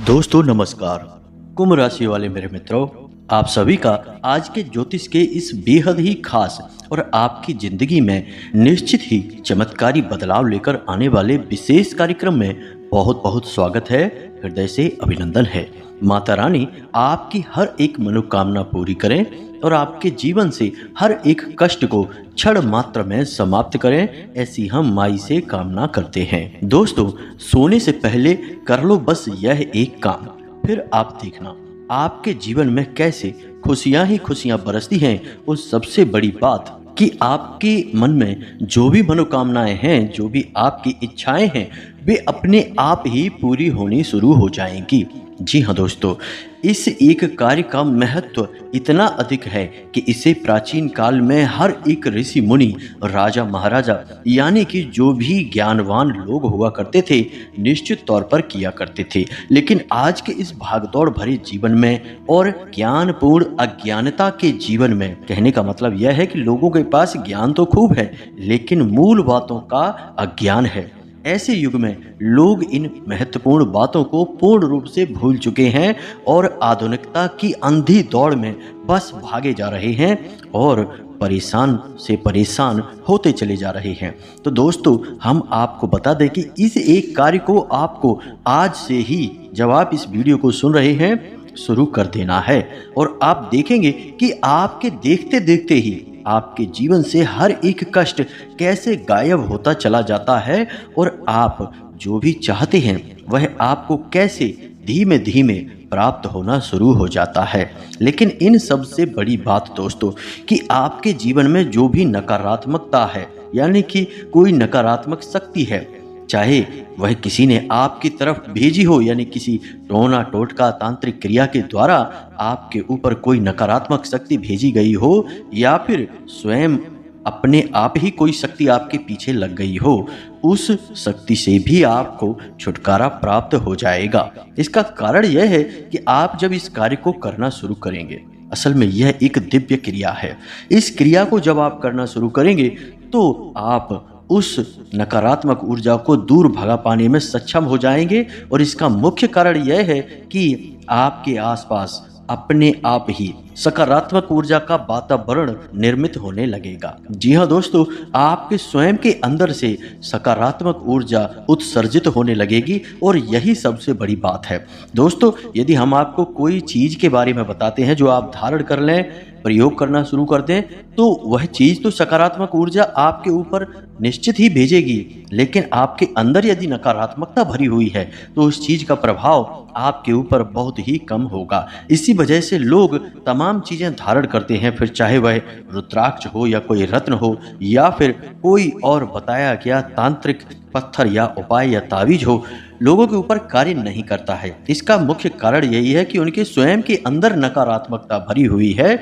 दोस्तों नमस्कार। कुंभ राशि वाले मेरे मित्रों, आप सभी का आज के ज्योतिष के इस बेहद ही खास और आपकी जिंदगी में निश्चित ही चमत्कारी बदलाव लेकर आने वाले विशेष कार्यक्रम में बहुत बहुत स्वागत है। हृदय से अभिनंदन है। माता रानी आपकी हर एक मनोकामना पूरी करें और आपके जीवन से हर एक कष्ट को क्षण मात्र में समाप्त करें, ऐसी हम माई से कामना करते हैं। दोस्तों, सोने से पहले कर लो बस यह एक काम, फिर आप देखना आपके जीवन में कैसे खुशियां ही खुशियां बरसती हैं। उस सबसे बड़ी बात कि आपके मन में जो भी मनोकामनाएं हैं, जो भी आपकी इच्छाएं हैं, वे अपने आप ही पूरी होनी शुरू हो जाएंगी। जी हाँ दोस्तों, इस एक कार्य का महत्व इतना अधिक है कि इसे प्राचीन काल में हर एक ऋषि मुनि, राजा महाराजा यानी कि जो भी ज्ञानवान लोग हुआ करते थे निश्चित तौर पर किया करते थे। लेकिन आज के इस भागदौड़ भरे जीवन में और ज्ञानपूर्ण अज्ञानता के जीवन में, कहने का मतलब यह है कि लोगों के पास ज्ञान तो खूब है लेकिन मूल बातों का अज्ञान है। ऐसे युग में लोग इन महत्वपूर्ण बातों को पूर्ण रूप से भूल चुके हैं और आधुनिकता की अंधी दौड़ में बस भागे जा रहे हैं और परेशान से परेशान होते चले जा रहे हैं। तो दोस्तों, हम आपको बता दें कि इस एक कार्य को आपको आज से ही, जब आप इस वीडियो को सुन रहे हैं, शुरू कर देना है और आप देखेंगे कि आपके देखते देखते ही आपके जीवन से हर एक कष्ट कैसे गायब होता चला जाता है और आप जो भी चाहते हैं वह आपको कैसे धीमे धीमे प्राप्त होना शुरू हो जाता है। लेकिन इन सब से बड़ी बात दोस्तों कि आपके जीवन में जो भी नकारात्मकता है, यानी कि कोई नकारात्मक शक्ति है, चाहे वह किसी ने आपकी तरफ भेजी हो, यानी किसी टोना टोटका तांत्रिक क्रिया के द्वारा आपके ऊपर कोई नकारात्मक शक्ति भेजी गई हो, या फिर स्वयं अपने आप ही कोई शक्ति आपके पीछे लग गई हो, उस शक्ति से भी आपको छुटकारा प्राप्त हो जाएगा। इसका कारण यह है कि आप जब इस कार्य को करना शुरू करेंगे, असल में यह एक दिव्य क्रिया है। इस क्रिया को जब आप करना शुरू करेंगे तो आप उस नकारात्मक ऊर्जा को दूर भगा पाने में सक्षम हो जाएंगे और इसका मुख्य कारण यह है कि आपके आसपास अपने आप ही सकारात्मक ऊर्जा का वातावरण निर्मित होने लगेगा। जी हाँ दोस्तों, आपके स्वयं के अंदर से सकारात्मक ऊर्जा उत्सर्जित होने लगेगी और यही सबसे बड़ी बात है। दोस्तों, यदि हम आपको कोई चीज के बारे में बताते हैं जो आप धारण कर लें, प्रयोग करना शुरू कर दें, तो वह चीज तो सकारात्मक ऊर्जा आपके ऊपर निश्चित ही भेजेगी, लेकिन आपके अंदर यदि नकारात्मकता भरी हुई है तो उस चीज का प्रभाव आपके ऊपर बहुत ही कम होगा। इसी वजह से लोग तमाम चीजें धारण करते हैं, फिर चाहे वह रुद्राक्ष हो या कोई रत्न हो या फिर कोई और बताया गया तांत्रिक पत्थर या उपाय या तावीज हो, लोगों के ऊपर कार्य नहीं करता है। इसका मुख्य कारण यही है कि उनके स्वयं के अंदर नकारात्मकता भरी हुई है।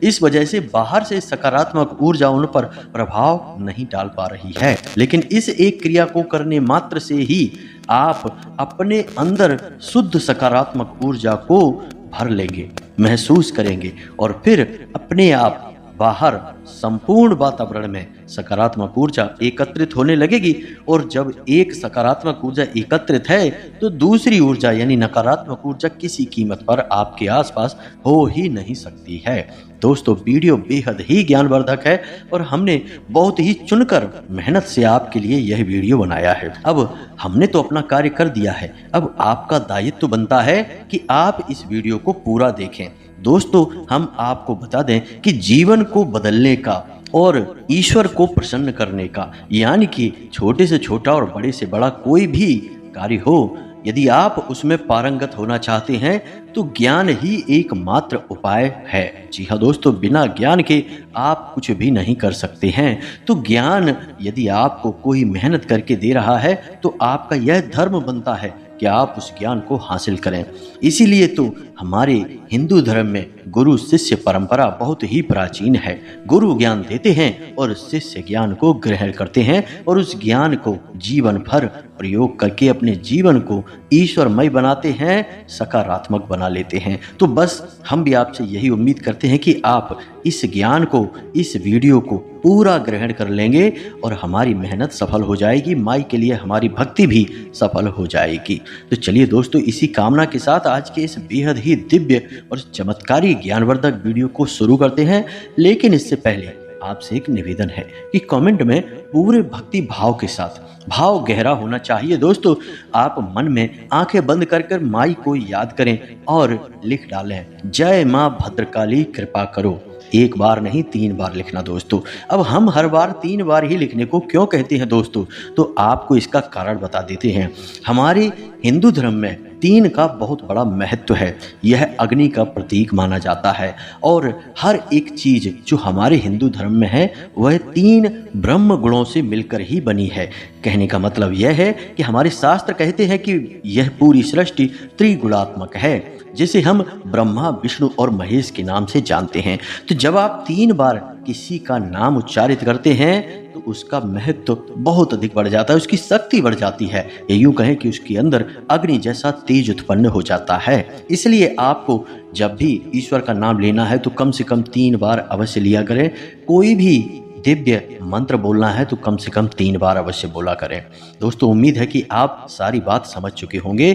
इस वजह से बाहर से सकारात्मक ऊर्जा उन पर प्रभाव नहीं डाल पा रही है। लेकिन इस एक क्रिया को करने मात्र से ही आप अपने अंदर शुद्ध सकारात्मक ऊर्जा को भर लेंगे, महसूस करेंगे और फिर अपने आप बाहर संपूर्ण वातावरण में सकारात्मक ऊर्जा एकत्रित होने लगेगी। और जब एक सकारात्मक ऊर्जा एकत्रित है तो दूसरी ऊर्जा यानी नकारात्मक ऊर्जा किसी कीमत पर आपके आसपास हो ही नहीं सकती है। दोस्तों, वीडियो बेहद ही ज्ञानवर्धक है और हमने बहुत ही चुनकर मेहनत से आपके लिए यह वीडियो बनाया है। अब हमने तो अपना कार्य कर दिया है, अब आपका दायित्व बनता है कि आप इस वीडियो को पूरा देखें। दोस्तों, हम आपको बता दें कि जीवन को बदलने का और ईश्वर को प्रसन्न करने का, यानी कि छोटे से छोटा और बड़े से बड़ा कोई भी कार्य हो, यदि आप उसमें पारंगत होना चाहते हैं तो ज्ञान ही एकमात्र उपाय है। जी हाँ दोस्तों, बिना ज्ञान के आप कुछ भी नहीं कर सकते हैं। तो ज्ञान यदि आपको कोई मेहनत करके दे रहा है तो आपका यह धर्म बनता है कि आप उस ज्ञान को हासिल करें। इसीलिए तो हमारे हिंदू धर्म में गुरु शिष्य परंपरा बहुत ही प्राचीन है। गुरु ज्ञान देते हैं और शिष्य ज्ञान को ग्रहण करते हैं और उस ज्ञान को जीवन भर प्रयोग करके अपने जीवन को ईश्वरमय बनाते हैं, सकारात्मक बना लेते हैं। तो बस हम भी आपसे यही उम्मीद करते हैं कि आप इस ज्ञान को, इस वीडियो को पूरा ग्रहण कर लेंगे और हमारी मेहनत सफल हो जाएगी, माई के लिए हमारी भक्ति भी सफल हो जाएगी। तो चलिए दोस्तों, इसी कामना के साथ आज के इस बेहद ही दिव्य और चमत्कारी ज्ञानवर्धक वीडियो को शुरू करते हैं। लेकिन इससे पहले आपसे एक निवेदन है कि कमेंट में पूरे भक्ति भाव के साथ, भाव गहरा होना चाहिए दोस्तों, आप मन में आंखें बंद कर कर माई को याद करें और लिख डालें, जय माँ भद्रकाली कृपा करो। एक बार नहीं 3 बार लिखना दोस्तों। अब हम हर बार 3 बार ही लिखने को क्यों कहते हैं दोस्तों, तो आपको इसका कारण बता देते हैं। हमारे हिंदू धर्म में 3 का बहुत बड़ा महत्व है। यह अग्नि का प्रतीक माना जाता है और हर एक चीज जो हमारे हिंदू धर्म में है वह 3 ब्रह्म गुणों से मिलकर ही बनी है। कहने का मतलब यह है कि हमारे शास्त्र कहते हैं कि यह पूरी सृष्टि त्रिगुणात्मक है, जिसे हम ब्रह्मा, विष्णु और महेश के नाम से जानते हैं। तो जब आप 3 बार किसी का नाम उच्चारित करते हैं तो उसका महत्व बहुत अधिक बढ़ जाता है, उसकी शक्ति बढ़ जाती है। ये यूं कहें कि उसके अंदर अग्नि जैसा तेज उत्पन्न हो जाता है। इसलिए आपको जब भी ईश्वर का नाम लेना है तो कम से कम 3 बार अवश्य लिया करें। कोई भी दिव्य मंत्र बोलना है तो कम से कम 3 बार अवश्य बोला करें। दोस्तों, उम्मीद है कि आप सारी बात समझ चुके होंगे।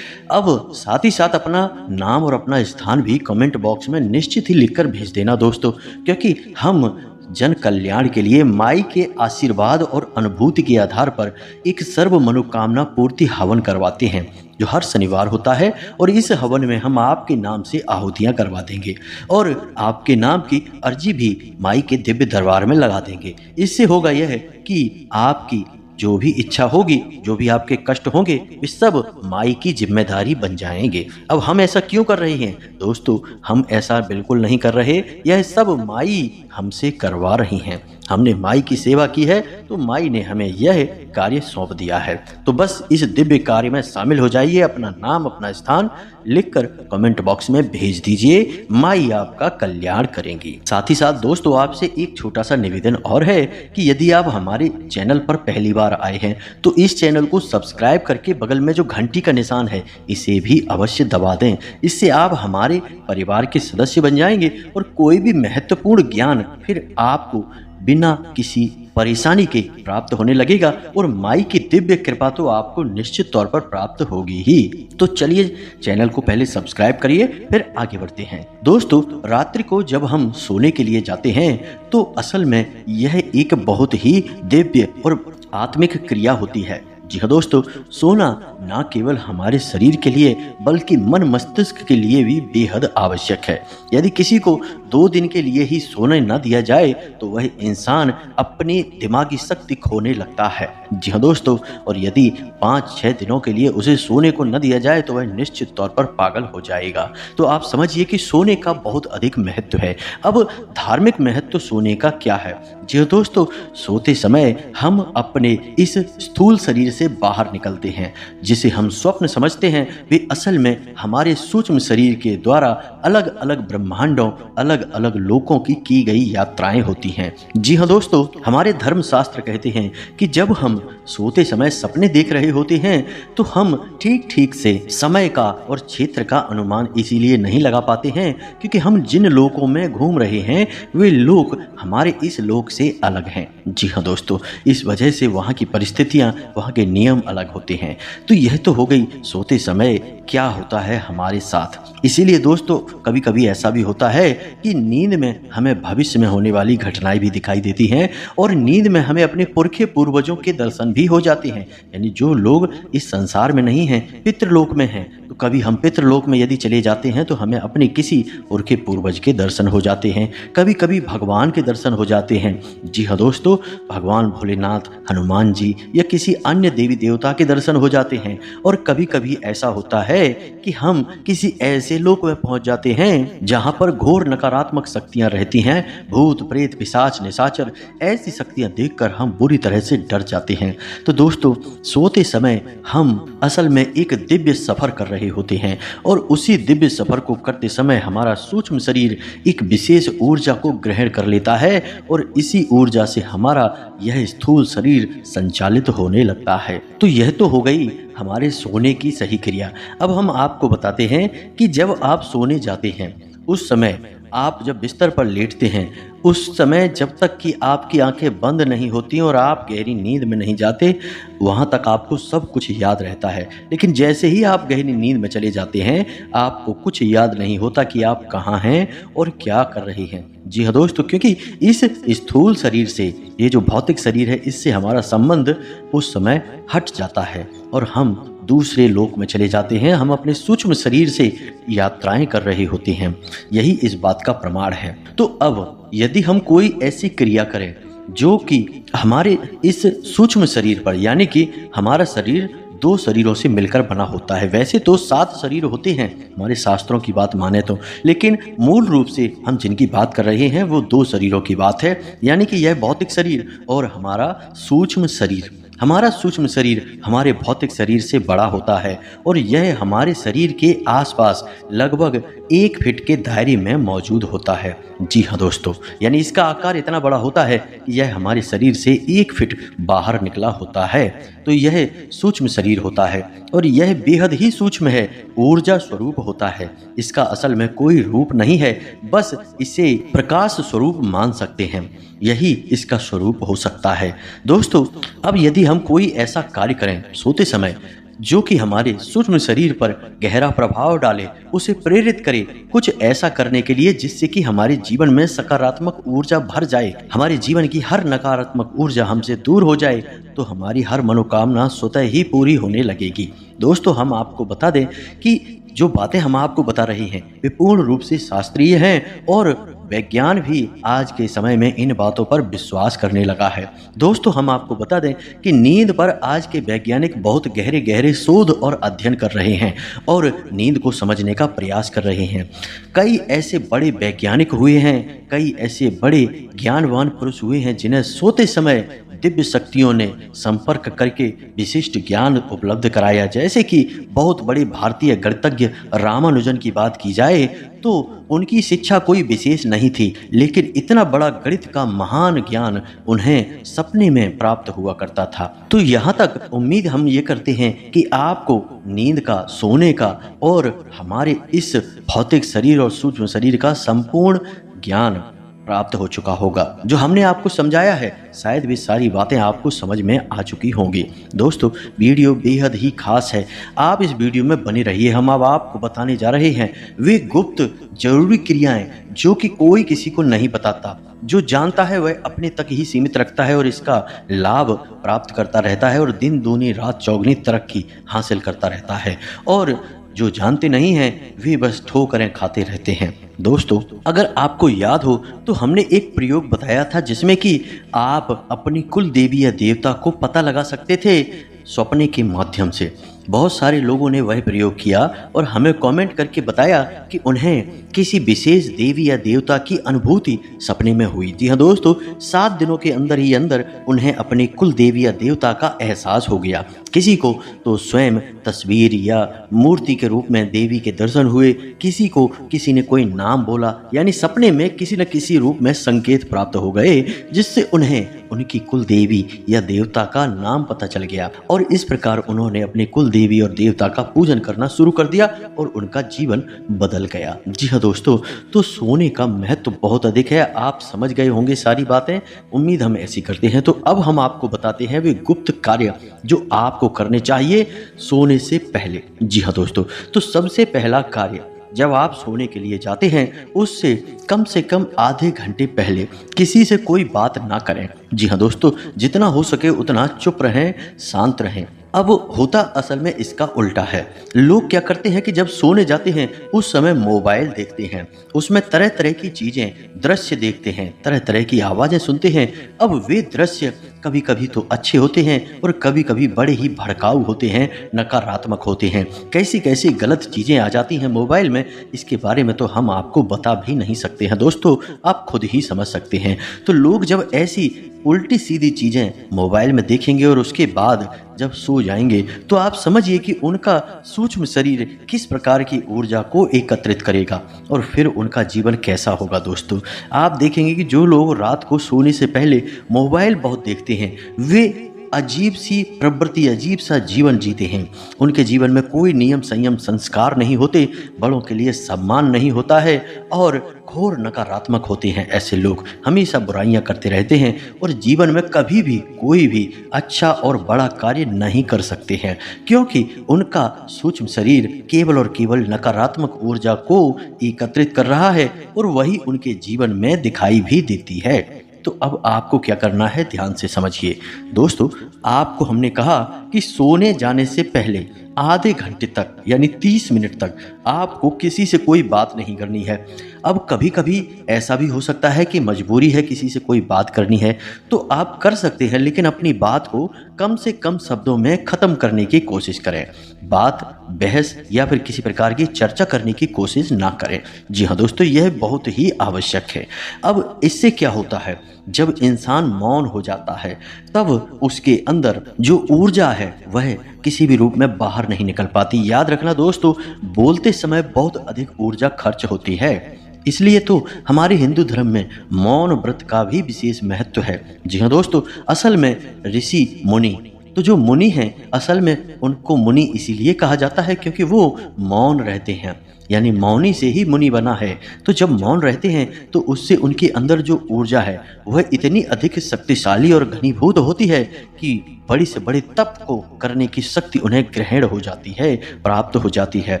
अब साथ ही साथ अपना नाम और अपना स्थान भी कमेंट बॉक्स में निश्चित ही लिखकर भेज देना दोस्तों, क्योंकि हम जन कल्याण के लिए माई के आशीर्वाद और अनुभूति के आधार पर एक सर्व मनोकामना पूर्ति हवन करवाते हैं जो हर शनिवार होता है। और इस हवन में हम आपके नाम से आहुतियां करवा देंगे और आपके नाम की अर्जी भी माई के दिव्य दरबार में लगा देंगे। इससे होगा यह कि आपकी जो भी इच्छा होगी, जो भी आपके कष्ट होंगे, वे सब माई की जिम्मेदारी बन जाएंगे। अब हम ऐसा क्यों कर रहे हैं दोस्तों? हम ऐसा बिल्कुल नहीं कर रहे, यह सब माई हमसे करवा रही हैं। हमने माई की सेवा की है तो माई ने हमें यह कार्य सौंप दिया है। तो बस इस दिव्य कार्य में शामिल हो जाइए, अपना नाम, अपना स्थान लिखकर कमेंट बॉक्स में भेज दीजिए, माई आपका कल्याण करेंगी। साथ ही साथ दोस्तों, आपसे एक छोटा सा निवेदन और है कि यदि आप हमारे चैनल पर पहली बार आए हैं तो इस चैनल को सब्सक्राइब करके बगल में जो घंटी का निशान है इसे भी अवश्य दबा दें। इससे आप हमारे परिवार के सदस्य बन जाएंगे और कोई भी महत्वपूर्ण ज्ञान फिर आपको बिना किसी परेशानी के प्राप्त होने लगेगा और माई की दिव्य कृपा तो आपको निश्चित तौर पर प्राप्त होगी ही। तो चलिए चैनल को पहले सब्सक्राइब करिए, फिर आगे बढ़ते हैं। दोस्तों, रात्रि को जब हम सोने के लिए जाते हैं तो असल में यह एक बहुत ही दिव्य और आत्मिक क्रिया होती है। जी हाँ दोस्तों, सोना ना केवल हमारे शरीर के लिए बल्कि मन मस्तिष्क के लिए भी बेहद आवश्यक है। यदि किसी को 2 दिन के लिए ही सोने न दिया जाए तो वह इंसान अपनी दिमागी शक्ति खोने लगता है। जी हाँ दोस्तों, और यदि 5-6 दिनों के लिए उसे सोने को न दिया जाए तो वह निश्चित तौर पर पागल हो जाएगा। तो आप समझिए कि सोने का बहुत अधिक महत्व है। अब धार्मिक महत्व सोने का क्या है? जी हाँ दोस्तों, सोते समय हम अपने इस स्थूल शरीर से बाहर निकलते हैं, जिसे हम स्वप्न समझते हैं, वे असल में हमारे सूक्ष्म शरीर के द्वारा अलग अलग ब्रह्मांडों, अलग अलग लोकों की गई यात्राएं होती हैं। जी हाँ दोस्तों, हमारे धर्म शास्त्र कहते हैं कि जब हम सोते समय सपने देख रहे होते हैं तो हम ठीक ठीक से समय का और क्षेत्र का अनुमान इसीलिए नहीं लगा पाते हैं क्योंकि हम जिन लोकों में घूम रहे हैं वे लोक हमारे इस लोक से अलग हैं। जी हाँ दोस्तों, इस वजह से वहाँ की परिस्थितियाँ, वहाँ के नियम अलग होते हैं। तो यह तो हो गई सोते समय क्या होता है हमारे साथ। इसीलिए दोस्तों, कभी कभी ऐसा भी होता है कि नींद में हमें भविष्य में होने वाली घटनाएं भी दिखाई देती हैं और नींद में हमें अपने पुरखे पूर्वजों के दर्शन भी हो जाते हैं। यानी जो लोग इस संसार में नहीं हैं, पितृलोक में हैं, तो कभी हम पितृलोक में यदि चले जाते हैं तो हमें अपने किसी पुरखे पूर्वज के दर्शन हो जाते हैं। कभी कभी भगवान के दर्शन हो जाते हैं। जी हाँ दोस्तों, भगवान भोलेनाथ, हनुमान जी या किसी अन्य देवी देवता के दर्शन हो जाते हैं। और कभी कभी ऐसा होता है कि हम किसी ऐसे लोक में पहुंच जाते हैं जहां पर घोर नकारात्मक शक्तियां रहती हैं, भूत प्रेत पिशाच निशाचर। ऐसी शक्तियां देखकर हम बुरी तरह से डर जाते हैं। तो दोस्तों, सोते समय हम असल में एक दिव्य सफर कर रहे होते हैं और उसी दिव्य सफर को करते समय हमारा सूक्ष्म शरीर एक विशेष ऊर्जा को ग्रहण कर लेता है और इसी ऊर्जा से हमारा यह स्थूल शरीर संचालित होने लगता है। तो यह तो हो गई हमारे सोने की सही क्रिया। अब हम आपको बताते हैं कि जब आप सोने जाते हैं उस समय आप जब बिस्तर पर लेटते हैं उस समय जब तक कि आपकी आंखें बंद नहीं होती और आप गहरी नींद में नहीं जाते, वहाँ तक आपको सब कुछ याद रहता है। लेकिन जैसे ही आप गहरी नींद में चले जाते हैं, आपको कुछ याद नहीं होता कि आप कहाँ हैं और क्या कर रहे हैं। जी हाँ दोस्तों, क्योंकि इस स्थूल शरीर से, ये जो भौतिक शरीर है, इससे हमारा संबंध उस समय हट जाता है और हम दूसरे लोक में चले जाते हैं। हम अपने सूक्ष्म शरीर से यात्राएं कर रहे होते हैं। यही इस बात का प्रमाण है। तो अब यदि हम कोई ऐसी क्रिया करें जो कि हमारे इस सूक्ष्म शरीर पर, यानी कि हमारा शरीर 2 शरीरों से मिलकर बना होता है। वैसे तो 7 शरीर होते हैं हमारे शास्त्रों की बात माने तो, लेकिन मूल रूप से हम जिनकी बात कर रहे हैं वो 2 शरीरों की बात है, यानी कि यह भौतिक शरीर और हमारा सूक्ष्म शरीर। हमारा सूक्ष्म शरीर हमारे भौतिक शरीर से बड़ा होता है और यह हमारे शरीर के आसपास लगभग 1 फीट के दायरे में मौजूद होता है। जी हाँ दोस्तों, यानी इसका आकार इतना बड़ा होता है कि यह हमारे शरीर से 1 फीट बाहर निकला होता है। तो यह सूक्ष्म शरीर होता है और यह बेहद ही सूक्ष्म है, ऊर्जा स्वरूप होता है। इसका असल में कोई रूप नहीं है, बस इसे प्रकाश स्वरूप मान सकते हैं। यही इसका स्वरूप हो सकता है। दोस्तों, अब यदि हम कोई ऐसा कार्य करें सोते समय जो कि हमारे सूक्ष्म शरीर पर गहरा प्रभाव डाले, उसे प्रेरित करे कुछ ऐसा करने के लिए जिससे कि हमारे जीवन में सकारात्मक ऊर्जा भर जाए, हमारे जीवन की हर नकारात्मक ऊर्जा हमसे दूर हो जाए, तो हमारी हर मनोकामना स्वतः ही पूरी होने लगेगी। दोस्तों, हम आपको बता दें कि जो बातें हम आपको बता रहे हैं वे पूर्ण रूप से शास्त्रीय हैं और विज्ञान भी आज के समय में इन बातों पर विश्वास करने लगा है। दोस्तों, हम आपको बता दें कि नींद पर आज के वैज्ञानिक बहुत गहरे गहरे शोध और अध्ययन कर रहे हैं और नींद को समझने का प्रयास कर रहे हैं। कई ऐसे बड़े वैज्ञानिक हुए हैं, कई ऐसे बड़े ज्ञानवान पुरुष हुए हैं जिन्हें सोते समय दिव्य शक्तियों ने संपर्क करके विशिष्ट ज्ञान उपलब्ध कराया। जैसे कि बहुत बड़े भारतीय गणितज्ञ रामानुजन की बात की जाए तो उनकी शिक्षा कोई विशेष नहीं थी, लेकिन इतना बड़ा गणित का महान ज्ञान उन्हें सपने में प्राप्त हुआ करता था। तो यहाँ तक उम्मीद हम ये करते हैं कि आपको नींद का, सोने का और हमारे इस भौतिक शरीर और सूक्ष्म शरीर का संपूर्ण ज्ञान प्राप्त हो चुका होगा। जो हमने आपको समझाया है, शायद वे सारी बातें आपको समझ में आ चुकी होंगी। दोस्तों, वीडियो बेहद ही खास है, आप इस वीडियो में बने रहिए। हम अब आपको बताने जा रहे हैं वे गुप्त जरूरी क्रियाएं जो कि कोई किसी को नहीं बताता। जो जानता है वह अपने तक ही सीमित रखता है और इसका लाभ प्राप्त करता रहता है और दिन दूनी रात चौगुनी तरक्की हासिल करता रहता है, और जो जानते नहीं हैं वे बस ठोकरें खाते रहते हैं। दोस्तों, अगर आपको याद हो तो हमने एक प्रयोग बताया था जिसमें कि आप अपनी कुल देवी या देवता को पता लगा सकते थे सपने के माध्यम से। बहुत सारे लोगों ने वह प्रयोग किया और हमें कमेंट करके बताया कि उन्हें किसी विशेष देवी या देवता की अनुभूति सपने में हुई। जी हाँ दोस्तों, 7 दिनों के अंदर ही अंदर उन्हें अपनी कुल देवी या देवता का एहसास हो गया। किसी को तो स्वयं तस्वीर या मूर्ति के रूप में देवी के दर्शन हुए, किसी को किसी ने कोई नाम बोला, यानी सपने में किसी न किसी रूप में संकेत प्राप्त हो गए जिससे उन्हें उनकी कुल देवी या देवता का नाम पता चल गया और इस प्रकार उन्होंने अपने कुल देवी और देवता का पूजन करना शुरू कर दिया और उनका जीवन बदल गया। जी हाँ दोस्तों, तो सोने का महत्व बहुत अधिक है। आप समझ गए होंगे सारी बातें, उम्मीद हम ऐसी करते हैं। तो अब हम आपको बताते हैं वे गुप्त कार्य जो आपको करने चाहिए सोने से पहले। जी हाँ दोस्तों, तो सबसे पहला कार्य, जब आप सोने के लिए जाते हैं उससे कम से कम आधे घंटे पहले किसी से कोई बात ना करें। जी हाँ दोस्तों, जितना हो सके उतना चुप रहें, शांत रहें। अब होता असल में इसका उल्टा है। लोग क्या करते हैं कि जब सोने जाते हैं उस समय मोबाइल देखते हैं, उसमें तरह तरह की चीज़ें, दृश्य देखते हैं, तरह तरह की आवाज़ें सुनते हैं। अब वे दृश्य कभी कभी तो अच्छे होते हैं और कभी कभी बड़े ही भड़काऊ होते हैं, नकारात्मक होते हैं। कैसी कैसी गलत चीज़ें आ जाती हैं मोबाइल में, इसके बारे में तो हम आपको बता भी नहीं सकते हैं दोस्तों, आप खुद ही समझ सकते हैं। तो लोग जब ऐसी उल्टी सीधी चीज़ें मोबाइल में देखेंगे और उसके बाद जब सो जाएंगे तो आप समझिए कि उनका सूक्ष्म शरीर किस प्रकार की ऊर्जा को एकत्रित करेगा और फिर उनका जीवन कैसा होगा। दोस्तों, आप देखेंगे कि जो लोग रात को सोने से पहले मोबाइल बहुत देखते हैं वे अजीब सी प्रवृत्ति, अजीब सा जीवन जीते हैं। उनके जीवन में कोई नियम संयम संस्कार नहीं होते, बड़ों के लिए सम्मान नहीं होता है और घोर नकारात्मक होते हैं। ऐसे लोग हमेशा बुराइयां करते रहते हैं और जीवन में कभी भी कोई भी अच्छा और बड़ा कार्य नहीं कर सकते हैं, क्योंकि उनका सूक्ष्म शरीर केवल और केवल नकारात्मक ऊर्जा को एकत्रित कर रहा है और वही उनके जीवन में दिखाई भी देती है। तो अब आपको क्या करना है, ध्यान से समझिए दोस्तों। आपको हमने कहा कि सोने जाने से पहले आधे घंटे तक यानी 30 मिनट तक आपको किसी से कोई बात नहीं करनी है। अब कभी कभी ऐसा भी हो सकता है कि मजबूरी है, किसी से कोई बात करनी है तो आप कर सकते हैं, लेकिन अपनी बात को कम से कम शब्दों में ख़त्म करने की कोशिश करें। बात, बहस या फिर किसी प्रकार की चर्चा करने की कोशिश ना करें। जी हाँ दोस्तों, यह बहुत ही आवश्यक है। अब इससे क्या होता है, जब इंसान मौन हो जाता है तब उसके अंदर जो ऊर्जा है वह किसी भी रूप में बाहर नहीं निकल पाती। याद रखना दोस्तों, बोलते समय बहुत अधिक ऊर्जा खर्च होती है, इसलिए तो हमारे हिंदू धर्म में मौन व्रत का भी विशेष महत्व है। जी हाँ दोस्तों, असल में ऋषि मुनि, तो जो मुनि हैं असल में उनको मुनि इसीलिए कहा जाता है क्योंकि वो मौन रहते हैं, यानी मौनी से ही मुनि बना है। तो जब मौन रहते हैं तो उससे उनके अंदर जो ऊर्जा है वह इतनी अधिक शक्तिशाली और घनीभूत होती है कि बड़ी से बड़े तप को करने की शक्ति उन्हें ग्रहण हो जाती है, प्राप्त हो जाती है।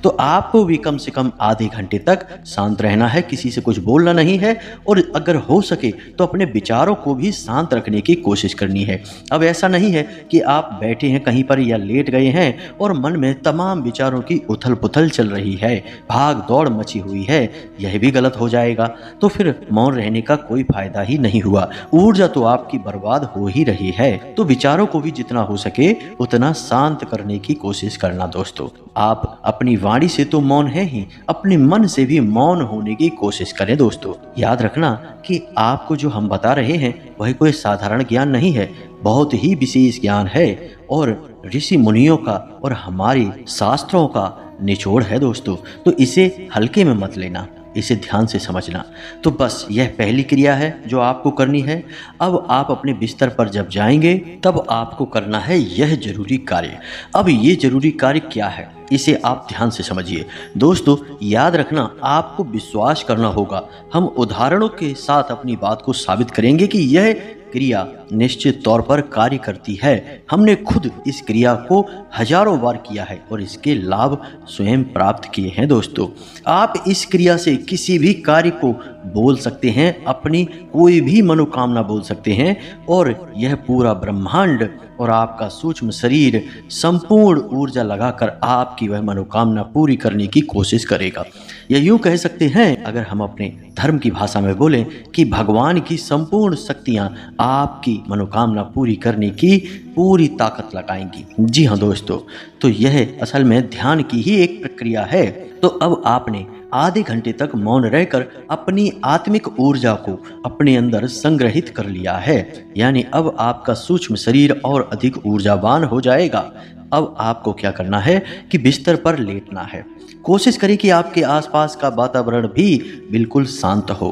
तो आपको भी कम से कम आधे घंटे तक शांत रहना है, किसी से कुछ बोलना नहीं है और अगर हो सके तो अपने विचारों को भी शांत रखने की कोशिश करनी है। अब ऐसा नहीं है कि आप बैठे हैं कहीं पर या लेट गए हैं और मन में तमाम विचारों की उथल पुथल चल रही है, भाग दौड़ मची हुई है, यह भी गलत हो जाएगा। तो फिर मौन रहने का कोई फायदा ही नहीं हुआ, ऊर्जा तो आपकी बर्बाद हो ही रही है। तो विचारों को भी जितना हो सके उतना शांत करने की कोशिश करना दोस्तों। आप अपनी वाणी से तो मौन है ही, अपने मन से भी मौन होने की कोशिश करें दोस्तों। याद रखना कि आपको जो हम बता रहे हैं वह कोई साधारण ज्ञान नहीं है, बहुत ही विशेष ज्ञान है और ऋषि मुनियों का और हमारे शास्त्रों का निचोड़ है दोस्तों। तो इसे हल्के में मत लेना, इसे ध्यान से समझना। तो बस यह पहली क्रिया है जो आपको करनी है। अब आप अपने बिस्तर पर जब जाएंगे तब आपको करना है यह जरूरी कार्य। अब ये जरूरी कार्य क्या है, इसे आप ध्यान से समझिए दोस्तों। याद रखना, आपको विश्वास करना होगा। हम उदाहरणों के साथ अपनी बात को साबित करेंगे कि यह क्रिया निश्चित तौर पर कार्य करती है। हमने खुद इस क्रिया को हजारों बार किया है और इसके लाभ स्वयं प्राप्त किए हैं दोस्तों। आप इस क्रिया से किसी भी कार्य को बोल सकते हैं, अपनी कोई भी मनोकामना बोल सकते हैं और यह पूरा ब्रह्मांड और आपका सूक्ष्म शरीर संपूर्ण ऊर्जा लगाकर आपकी वह मनोकामना पूरी करने की कोशिश करेगा। या यूं कह सकते हैं, अगर हम अपने धर्म की भाषा में बोलें, कि भगवान की संपूर्ण शक्तियां आपकी मनोकामना पूरी करने की पूरी ताकत लगाएंगी। जी हाँ दोस्तों, तो यह असल में ध्यान की ही एक प्रक्रिया है। तो अब आपने आधे घंटे तक मौन रहकर अपनी आत्मिक ऊर्जा को अपने अंदर संग्रहित कर लिया है, यानी अब आपका सूक्ष्म शरीर और अधिक ऊर्जावान हो जाएगा। अब आपको क्या करना है कि बिस्तर पर लेटना है। कोशिश करें कि आपके आसपास का वातावरण भी बिल्कुल शांत हो।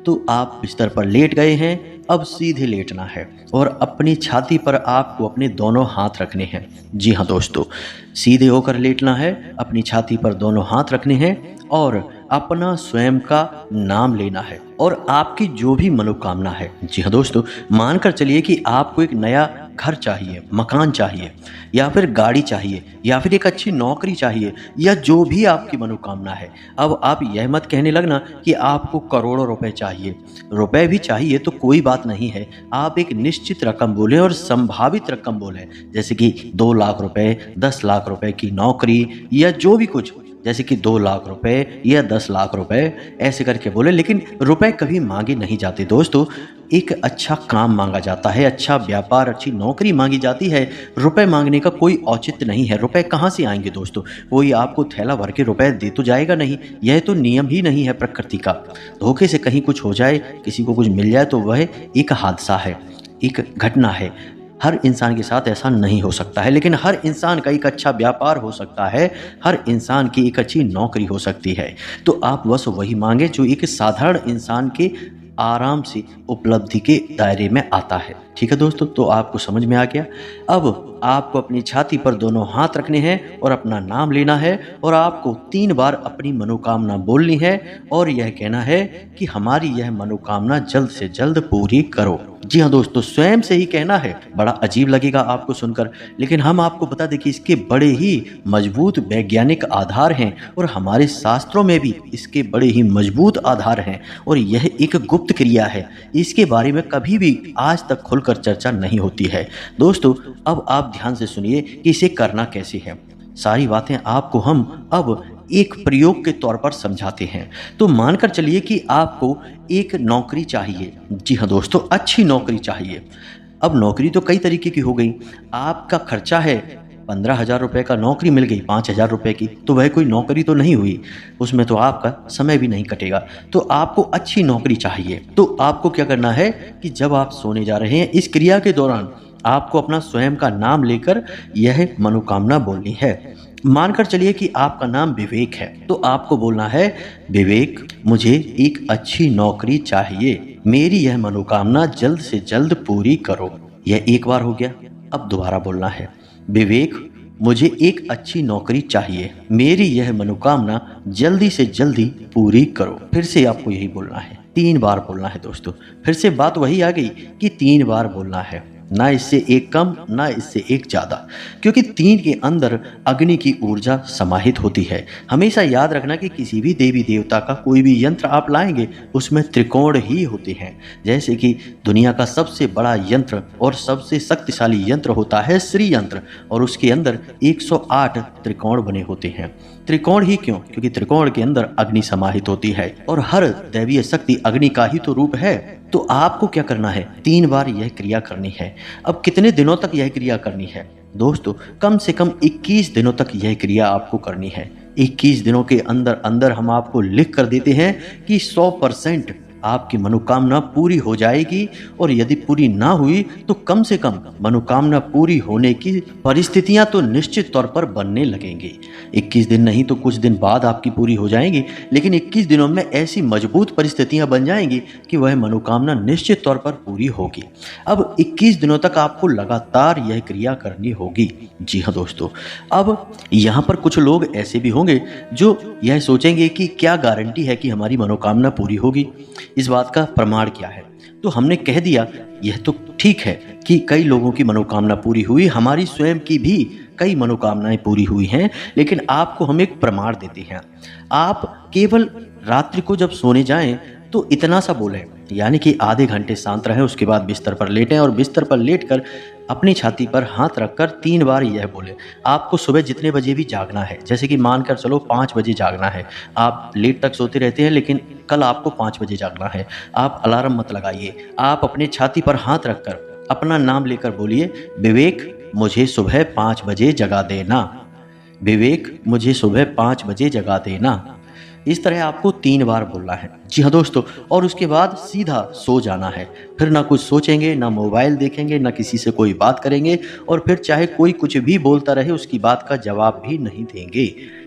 तो आप बिस्तर पर लेट गए हैं, अब सीधे लेटना है और अपनी छाती पर आपको अपने दोनों हाथ रखने हैं। जी हाँ दोस्तों, सीधे होकर लेटना है, अपनी छाती पर दोनों हाथ रखने हैं और अपना स्वयं का नाम लेना है और आपकी जो भी मनोकामना है। जी हाँ दोस्तों, मानकर चलिए कि आपको एक नया घर चाहिए, मकान चाहिए या फिर गाड़ी चाहिए या फिर एक अच्छी नौकरी चाहिए या जो भी आपकी मनोकामना है। अब आप यह मत कहने लगना कि आपको करोड़ों रुपए चाहिए। रुपए भी चाहिए तो कोई बात नहीं है, आप एक निश्चित रकम बोलें और संभावित रकम बोलें, जैसे कि 2 लाख रुपए, 10 लाख रुपए की नौकरी या जो भी कुछ, जैसे कि 2 लाख रुपए या 10 लाख रुपए, ऐसे करके बोले। लेकिन रुपए कभी मांगे नहीं जाते दोस्तों, एक अच्छा काम मांगा जाता है, अच्छा व्यापार, अच्छी नौकरी मांगी जाती है। रुपए मांगने का कोई औचित्य नहीं है। रुपए कहाँ से आएंगे दोस्तों, कोई आपको थैला भर के रुपए दे तो जाएगा नहीं, यह तो नियम ही नहीं है प्रकृति का। धोखे से कहीं कुछ हो जाए, किसी को कुछ मिल जाए तो वह एक हादसा है, एक घटना है। हर इंसान के साथ ऐसा नहीं हो सकता है, लेकिन हर इंसान का एक अच्छा व्यापार हो सकता है, हर इंसान की एक अच्छी नौकरी हो सकती है। तो आप बस वही मांगे जो एक साधारण इंसान के आराम से उपलब्धि के दायरे में आता है। ठीक है दोस्तों, तो आपको समझ में आ गया। अब आपको अपनी छाती पर दोनों हाथ रखने हैं और अपना नाम लेना है और आपको 3 बार अपनी मनोकामना बोलनी है और यह कहना है कि हमारी यह मनोकामना जल्द से जल्द पूरी करो। जी हाँ दोस्तों, स्वयं से ही कहना है। बड़ा अजीब लगेगा आपको सुनकर, लेकिन हम आपको बता दें कि इसके बड़े ही मजबूत वैज्ञानिक आधार हैं और हमारे शास्त्रों में भी इसके बड़े ही मजबूत आधार हैं और यह एक गुप्त क्रिया है। इसके बारे में कभी भी आज तक खुलकर चर्चा नहीं होती है। दोस्तों, अब आप ध्यान से सुनिए कि इसे करना कैसे है। सारी बातें आपको हम अब एक प्रयोग के तौर पर समझाते हैं। तो मानकर चलिए कि आपको एक नौकरी चाहिए। जी हाँ दोस्तों, अच्छी नौकरी चाहिए। अब नौकरी तो कई तरीके की हो गई। आपका खर्चा है 15,000 रुपये का, नौकरी मिल गई 5,000 रुपये की, तो वह कोई नौकरी तो नहीं हुई, उसमें तो आपका समय भी नहीं कटेगा। तो आपको अच्छी नौकरी चाहिए। तो आपको क्या करना है कि जब आप सोने जा रहे हैं, इस क्रिया के दौरान आपको अपना स्वयं का नाम लेकर यह मनोकामना बोलनी है। मानकर चलिए कि आपका नाम विवेक है, तो आपको बोलना है, विवेक मुझे एक अच्छी नौकरी चाहिए, मेरी यह मनोकामना जल्द से जल्द पूरी करो। यह एक बार हो गया। अब दोबारा बोलना है, विवेक मुझे एक अच्छी नौकरी चाहिए, मेरी यह मनोकामना जल्दी से जल्दी पूरी करो। फिर से आपको यही बोलना है, 3 बार बोलना है दोस्तों। फिर से बात वही आ गई कि 3 बार बोलना है, ना इससे एक कम ना इससे एक ज़्यादा, क्योंकि 3 के अंदर अग्नि की ऊर्जा समाहित होती है। हमेशा याद रखना कि किसी भी देवी देवता का कोई भी यंत्र आप लाएंगे उसमें त्रिकोण ही होते हैं। जैसे कि दुनिया का सबसे बड़ा यंत्र और सबसे शक्तिशाली यंत्र होता है श्री यंत्र, और उसके अंदर 108 त्रिकोण बने होते हैं। त्रिकोण ही क्यों? क्योंकि त्रिकोण के अंदर अग्नि समाहित होती है और हर दैवीय शक्ति अग्नि का ही तो रूप है। तो आपको क्या करना है, 3 बार यह क्रिया करनी है। अब कितने दिनों तक यह क्रिया करनी है दोस्तों? कम से कम 21 दिनों तक यह क्रिया आपको करनी है। 21 दिनों के अंदर अंदर हम आपको लिख कर देते हैं कि 100% आपकी मनोकामना पूरी हो जाएगी, और यदि पूरी ना हुई तो कम से कम मनोकामना पूरी होने की परिस्थितियां तो निश्चित तौर पर बनने लगेंगी। 21 दिन नहीं तो कुछ दिन बाद आपकी पूरी हो जाएंगी, लेकिन 21 दिनों में ऐसी मजबूत परिस्थितियां बन जाएंगी कि वह मनोकामना निश्चित तौर पर पूरी होगी। अब 21 दिनों तक आपको लगातार यह क्रिया करनी होगी। जी हाँ दोस्तों, अब यहाँ पर कुछ लोग ऐसे भी होंगे जो यह सोचेंगे कि क्या गारंटी है कि हमारी मनोकामना पूरी होगी, इस बात का प्रमाण क्या है? तो हमने कह दिया यह तो ठीक है कि कई लोगों की मनोकामना पूरी हुई, हमारी स्वयं की भी कई मनोकामनाएं पूरी हुई हैं, लेकिन आपको हम एक प्रमाण देते हैं। आप केवल रात्रि को जब सोने जाएं तो इतना सा बोलें, यानी कि आधे घंटे शांत रहें, उसके बाद बिस्तर पर लेटें और बिस्तर पर लेटकर अपनी छाती पर हाथ रखकर 3 बार यह बोले। आपको सुबह जितने बजे भी जागना है, जैसे कि मानकर चलो 5 बजे जागना है, आप लेट तक सोते रहते हैं लेकिन कल आपको 5 बजे जागना है, आप अलार्म मत लगाइए, आप अपने छाती पर हाथ रखकर अपना नाम लेकर बोलिए, विवेक मुझे सुबह 5 बजे जगा देना, विवेक मुझे सुबह 5 बजे जगा देना। इस तरह आपको 3 बार बोलना है। जी हाँ दोस्तों, और उसके बाद सीधा सो जाना है। फिर ना कुछ सोचेंगे, ना मोबाइल देखेंगे, ना किसी से कोई बात करेंगे, और फिर चाहे कोई कुछ भी बोलता रहे उसकी बात का जवाब भी नहीं देंगे।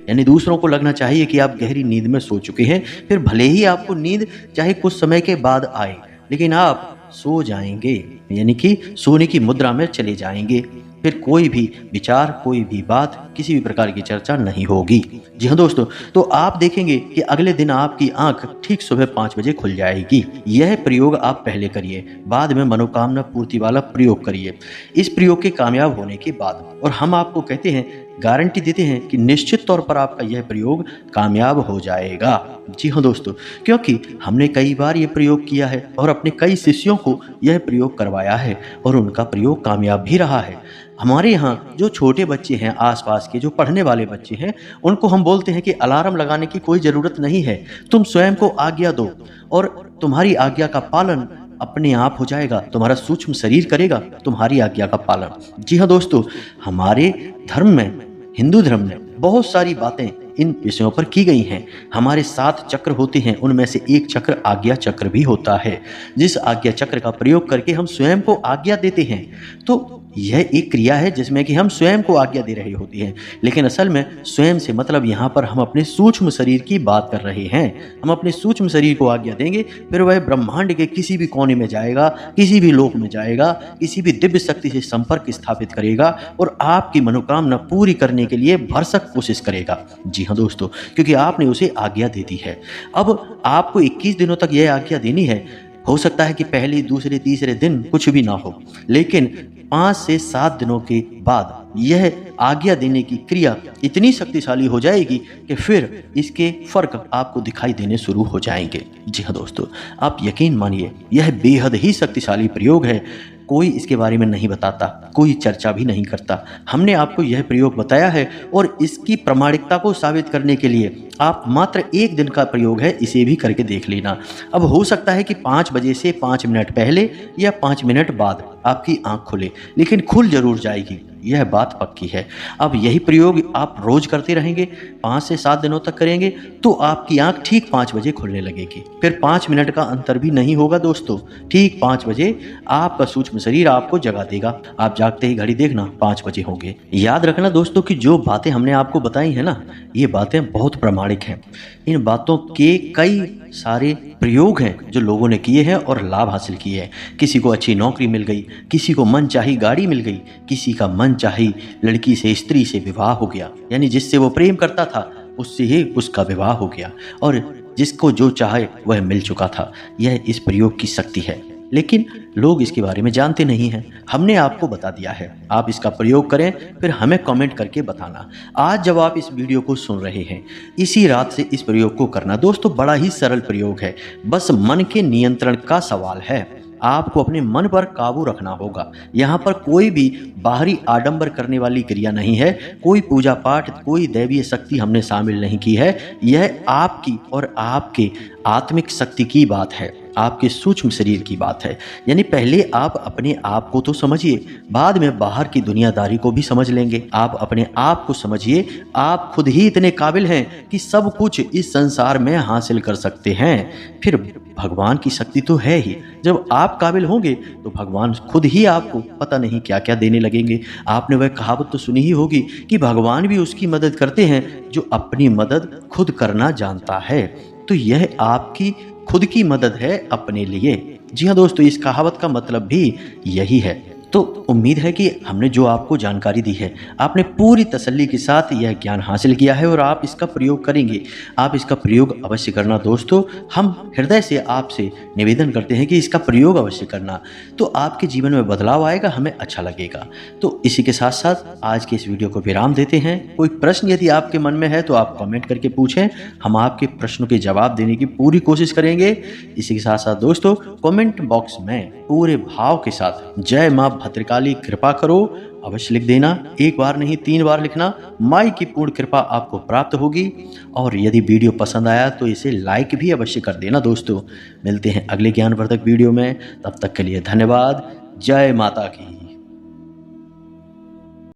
यानी दूसरों को लगना चाहिए कि आप गहरी नींद में सो चुके हैं, फिर भले ही आपको नींद चाहे कुछ समय के बाद आए, लेकिन आप सो जाएंगे, यानी कि सोने की मुद्रा में चले जाएंगे। फिर कोई भी विचार, कोई भी बात, किसी भी प्रकार की चर्चा नहीं होगी। जी हाँ दोस्तों, तो आप देखेंगे कि अगले दिन आपकी आंख ठीक सुबह 5 बजे खुल जाएगी। यह प्रयोग आप पहले करिए, बाद में मनोकामना पूर्ति वाला प्रयोग करिए। इस प्रयोग के कामयाब होने के बाद, और हम आपको कहते हैं, गारंटी देते हैं कि निश्चित तौर पर आपका यह प्रयोग कामयाब हो जाएगा। जी हाँ दोस्तों, क्योंकि हमने कई बार ये प्रयोग किया है और अपने कई शिष्यों को यह प्रयोग करवाया है और उनका प्रयोग कामयाब भी रहा है। हमारे यहाँ जो छोटे बच्चे हैं, आसपास के जो पढ़ने वाले बच्चे हैं, उनको हम बोलते हैं कि अलार्म लगाने की कोई ज़रूरत नहीं है, तुम स्वयं को आज्ञा दो और तुम्हारी आज्ञा का पालन अपने आप हो जाएगा, तुम्हारा सूक्ष्म शरीर करेगा तुम्हारी आज्ञा का पालन। जी हाँ दोस्तों, हमारे धर्म में, हिंदू धर्म में बहुत सारी बातें इन विषयों पर की गई हैं। हमारे 7 चक्र होते हैं, उनमें से एक चक्र आज्ञा चक्र भी होता है, जिस आज्ञा चक्र का प्रयोग करके हम स्वयं को आज्ञा देते हैं। तो यह एक क्रिया है जिसमें कि हम स्वयं को आज्ञा दे रही होती है, लेकिन असल में स्वयं से मतलब यहाँ पर हम अपने सूक्ष्म शरीर की बात कर रहे हैं। हम अपने सूक्ष्म शरीर को आज्ञा देंगे, फिर वह ब्रह्मांड के किसी भी कोने में जाएगा, किसी भी लोक में जाएगा, किसी भी दिव्य शक्ति से संपर्क स्थापित करेगा और आपकी मनोकामना पूरी करने के लिए भरसक कोशिश करेगा। जी हाँ दोस्तों, क्योंकि आपने उसे आज्ञा दे दी है। अब आपको 21 दिनों तक यह आज्ञा देनी है। हो सकता है कि पहले, दूसरे, तीसरे दिन कुछ भी ना हो, लेकिन 5 से 7 दिनों के बाद यह आज्ञा देने की क्रिया इतनी शक्तिशाली हो जाएगी कि फिर इसके फर्क आपको दिखाई देने शुरू हो जाएंगे। जी हाँ दोस्तों, आप यकीन मानिए, यह बेहद ही शक्तिशाली प्रयोग है। कोई इसके बारे में नहीं बताता, कोई चर्चा भी नहीं करता। हमने आपको यह प्रयोग बताया है और इसकी प्रामाणिकता को साबित करने के लिए आप मात्र 1 दिन का प्रयोग है, इसे भी करके देख लेना। अब हो सकता है कि 5 बजे से 5 मिनट पहले या 5 मिनट बाद आपकी आंख खुले, लेकिन खुल जरूर जाएगी, यह बात पक्की है। अब यही प्रयोग आप रोज करते रहेंगे, 5 से 7 दिनों तक करेंगे, तो आपकी आंख ठीक 5 बजे खुलने लगेगी। फिर 5 मिनट का अंतर भी नहीं होगा दोस्तों, ठीक 5 बजे आपका सूक्ष्म शरीर आपको जगा देगा। आप जागते ही घड़ी देखना 5 बजे होंगे। याद रखना दोस्तों कि जो बातें हमने आपको बताई है ना, ये बातें बहुत प्रामाणिक हैं। इन बातों के कई सारे प्रयोग हैं जो लोगों ने किए हैं और लाभ हासिल किए हैं। किसी को अच्छी नौकरी मिल गई, किसी को मनचाही गाड़ी मिल गई, किसी का मनचाही लड़की से, स्त्री से विवाह हो गया, यानी जिससे वो प्रेम करता था उससे ही उसका विवाह हो गया और जिसको जो चाहे वह मिल चुका था। यह इस प्रयोग की शक्ति है, लेकिन लोग इसके बारे में जानते नहीं हैं। हमने आपको बता दिया है, आप इसका प्रयोग करें, फिर हमें कमेंट करके बताना। आज जब आप इस वीडियो को सुन रहे हैं, इसी रात से इस प्रयोग को करना। दोस्तों, बड़ा ही सरल प्रयोग है, बस मन के नियंत्रण का सवाल है। आपको अपने मन पर काबू रखना होगा। यहाँ पर कोई भी बाहरी आडंबर करने वाली क्रिया नहीं है, कोई पूजा पाठ, कोई दैवीय शक्ति हमने शामिल नहीं की है। यह आपकी और आपके आत्मिक शक्ति की बात है, आपके सूक्ष्म शरीर की बात है। यानी पहले आप अपने आप को तो समझिए, बाद में बाहर की दुनियादारी को भी समझ लेंगे। आप अपने आप को समझिए, आप खुद ही इतने काबिल हैं कि सब कुछ इस संसार में हासिल कर सकते हैं। फिर भगवान की शक्ति तो है ही। जब आप काबिल होंगे तो भगवान खुद ही आपको पता नहीं क्या क्या देने लगेंगे। आपने वह कहावत तो सुनी ही होगी कि भगवान भी उसकी मदद करते हैं जो अपनी मदद खुद करना जानता है। तो यह आपकी खुद की मदद है अपने लिए। जी हाँ दोस्तों, इस कहावत का मतलब भी यही है। तो उम्मीद है कि हमने जो आपको जानकारी दी है, आपने पूरी तसल्ली के साथ यह ज्ञान हासिल किया है और आप इसका प्रयोग करेंगे। आप इसका प्रयोग अवश्य करना दोस्तों। हम हृदय से आपसे निवेदन करते हैं कि इसका प्रयोग अवश्य करना, तो आपके जीवन में बदलाव आएगा, हमें अच्छा लगेगा। तो इसी के साथ साथ आज के इस वीडियो को विराम देते हैं। कोई प्रश्न यदि आपके मन में है तो आप कमेंट करके पूछें, हम आपके प्रश्नों के जवाब देने की पूरी कोशिश करेंगे। इसी के साथ साथ दोस्तों, कमेंट बॉक्स में पूरे भाव के साथ जय मां भद्रकाली कृपा करो अवश्य लिख देना। 1 बार नहीं 3 बार लिखना, माई की पूर्ण कृपा आपको प्राप्त होगी। और यदि वीडियो पसंद आया तो इसे लाइक भी अवश्य कर देना दोस्तों। मिलते हैं अगले ज्ञानवर्धक वीडियो में, तब तक के लिए धन्यवाद। जय माता की।